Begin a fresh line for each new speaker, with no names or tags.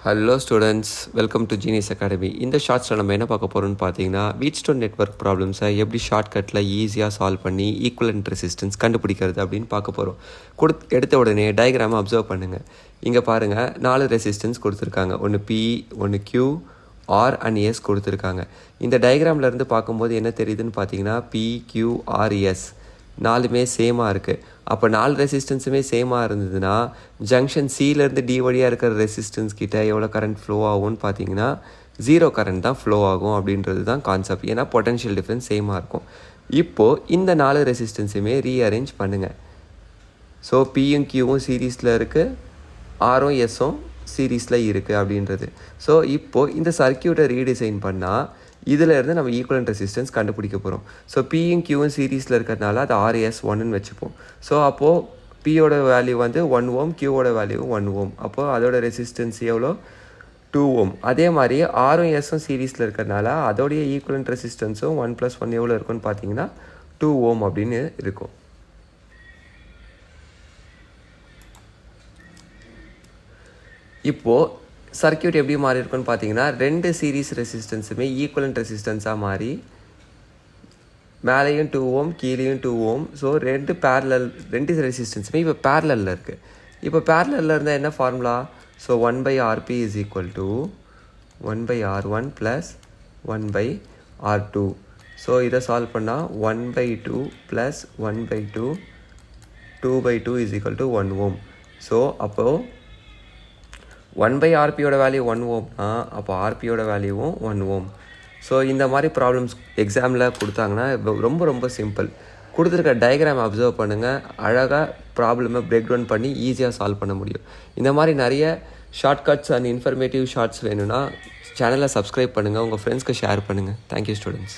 Hello students, welcome to genius academy. இந்த ஷார்ட்ஸில் நம்ம என்ன பார்க்க போகிறோம்னு பார்த்தீங்கன்னா, வீட்ஸ்டோன் நெட்வொர்க் ப்ராப்ளம்ஸை எப்படி ஷார்ட்கட்டில் ஈஸியாக சால்வ் பண்ணி ஈக்குவலன்ட் ரெசிஸ்டன்ஸ் கண்டுபிடிக்கிறது அப்படின்னு பார்க்க போகிறோம். எடுத்த உடனே டயக்ராமை அப்சர்வ் பண்ணுங்கள். இங்கே பாருங்கள், 4 ரெசிஸ்டன்ஸ் கொடுத்துருக்காங்க. ஒன்று P, ஒன்று Q, R அண்ட் S கொடுத்துருக்காங்க. இந்த டயக்ராமில் இருந்து பார்க்கும்போது என்ன தெரியுதுன்னு பார்த்தீங்கன்னா, P, Q, R, S 4மே சேமாக இருக்குது. அப்போ 4 ரெசிஸ்டன்ஸுமே சேமாக இருந்ததுன்னா ஜங்ஷன் சியிலேருந்து டி வழியாக இருக்கிற ரெசிஸ்டன்ஸ் கிட்ட எவ்வளோ கரண்ட் ஃப்ளோ ஆகும்னு பார்த்தீங்கன்னா 0 கரண்ட் தான் ஃப்ளோ ஆகும் அப்படின்றது தான் கான்செப்ட். ஏன்னா பொட்டன்ஷியல் டிஃப்ரென்ஸ் சேமாக இருக்கும். இப்போது இந்த 4 ரெசிஸ்டன்ஸுமே ரீஅரேஞ்ச் பண்ணுங்கள். ஸோ பியும் கியூவும் சீரீஸில் இருக்குது, ஆரும் எஸ்ஸும் சீரீஸில் இருக்குது அப்படின்றது. ஸோ இப்போது இந்த சர்க்கியூட்டை ரீடிசைன் பண்ணால் இதில் இருந்து நம்ம ஈக்குவலன்ட் ரெசிஸ்டன்ஸ் கண்டுபிடிக்க போகிறோம். ஸோ பியும் கியூவும் சீரீஸில் இருக்கிறதுனால அது RS1ன்னு வச்சுப்போம். ஸோ அப்போது பியோட வேல்யூ வந்து 1 ஓம், கியூவோட வேல்யூ 1 ஓம். அப்போது அதோட ரெசிஸ்டன்ஸ் எவ்வளோ? 2 ஓம். அதே மாதிரி ஆரும் எஸ்ஸும் சீரீஸில் இருக்கிறதுனால அதோடைய ஈக்குவலன்ட் ரெசிஸ்டன்ஸும் 1 + 1 எவ்வளோ இருக்குன்னு பார்த்தீங்கன்னா 2 ஓம் அப்படின்னு இருக்கும். இப்போது சர்க்கியூட் எப்படி மாறி இருக்குன்னு பார்த்தீங்கன்னா, 2 சீரீஸ் ரெசிஸ்டன்ஸுமே ஈக்குவலன்ட் ரெசிஸ்டன்ஸாக மாறி மேலேயும் 2 ஓம், கீழேயும் 2 ஓம். ஸோ 2 ரெசிஸ்டன்ஸுமே இப்போ பேரலில் இருக்குது. இப்போ பேரலில் இருந்தால் என்ன formula? So 1/RP = 1/R1 + 1/R2. So இதை சால்வ் பண்ணால் 1/2 + 1/2 2/2 = 1 ஓம். ஸோ அப்போது 1/RPயோட வேல்யூ 1 ஓம்னா அப்போ RPயோட வேல்யூவும் 1 ஓம். ஸோ இந்த மாதிரி ப்ராப்ளம்ஸ் எக்ஸாமில் கொடுத்தாங்கன்னா ரொம்ப சிம்பிள். கொடுத்துருக்க டயக்ராம் அப்சர்வ் பண்ணுங்கள். அழகாக ப்ராப்ளமை பிரேக் டவுன் பண்ணி ஈஸியாக சால்வ் பண்ண முடியும். இந்த மாதிரி நிறைய ஷார்ட்கட்ஸ் அண்ட் இன்ஃபர்மேட்டிவ் ஷார்ட்ஸ் வேணும்னா சேனலை சப்ஸ்கிரைப் பண்ணுங்கள், உங்கள் ஃப்ரெண்ட்ஸ்க்கு ஷேர் பண்ணுங்கள். Thank you students.